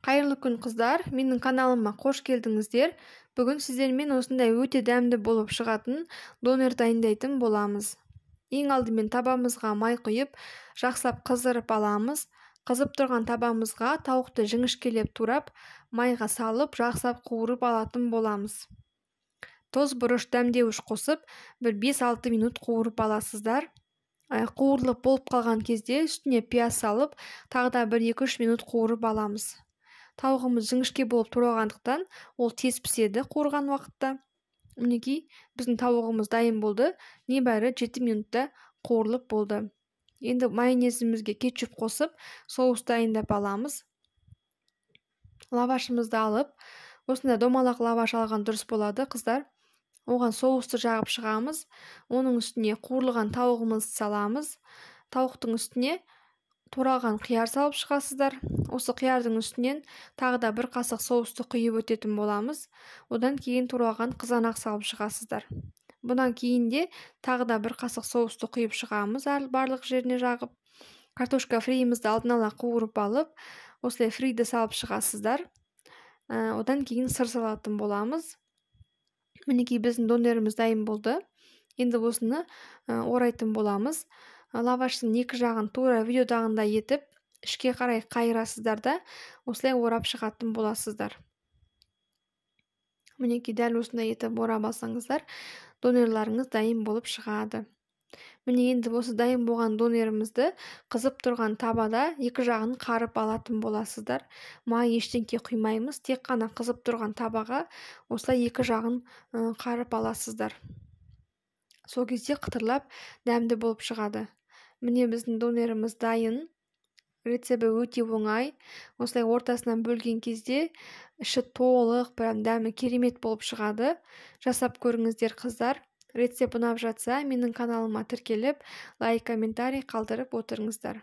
Қайырлы күн қыздар, менің каналыма қош келдіңіздер. Бүгін сіздермен осындай өте дәмді болып шығатын донер дайындайтын боламыз. Ең алдымен табамызға май құйып, жақсылап қыздырып аламыз. Қызып тұрған табамызға тауықты жіңішкелеп турап, майға салып, жақсылап қуырып алатын боламыз. Тоз бұрыш дәмдеуіш қосып, бір 5-6 минут қуырып аласыздар. Қуырылып болып қалған кезде үстіне пияз салып, тағы да 1-2-3 минут қуырып аламыз. Тауығымыз жіңішке болып турағандықтан, ол тез піседі қуырған уақытта. Мінекей, біздің тауығымыз дайын болды. Небәрі 7 минутта қуырылып болды. Енді майонезімізге кетчуп қосып, соус дайындап аламыз. Лавашымызды алып, осында домалақ лаваш алған дұрыс болады, қыздар. Оған соусты жағып шығамыз. Оның үстіне қуырылған тауығымызды саламыз. Тауықтың үстіне туралған қияр салып шығасыздар. Осы қиярдың үстінен тағы да 1 қасық соусты құйып өтетін боламыз. Одан кейін туралған қызанақ салып шығасыздар. Бұдан кейін де тағы да 1 қасық соусты құйып шығамыз, барлық жеріне жағып. Картошка фрейімізді алдын ала қуырып алып, осылай фрейді салып шығасыздар. Одан кейін сыр салатын боламыз. Мінекей біздің донеріміз дайын болды. Енді осыны орайтын боламыз. Лаваштың 2 жағын тура видеодағындай етіп, ішке қарай қайырасыздар да, осылай орап шығатын боласыздар. Мінекей дәл осындай етіп орап алсаңыздар, донерларыңыз дайын болып шығады. Міне енді осы дайын болған донерімізді қызып тұрған табада 2 жағын қарып алатын боласыздар. Май ештеңке құймаймыз, тек қана қызып тұрған табаға осылай 2 жағын қарып аласыздар. Сол кезде қытырлап дәмді болып шығады. Міне біздің донеріміз дайын. Рецебі өте оңай. Осылай ортасынан бөлген кезде іші толық, дәмі керемет болып шығады. Жасап көріңіздер қыздар. Рецепт ұнап жатса, менің каналыма тіркеліп, лайк, комментарий қалдырып отырыңыздар.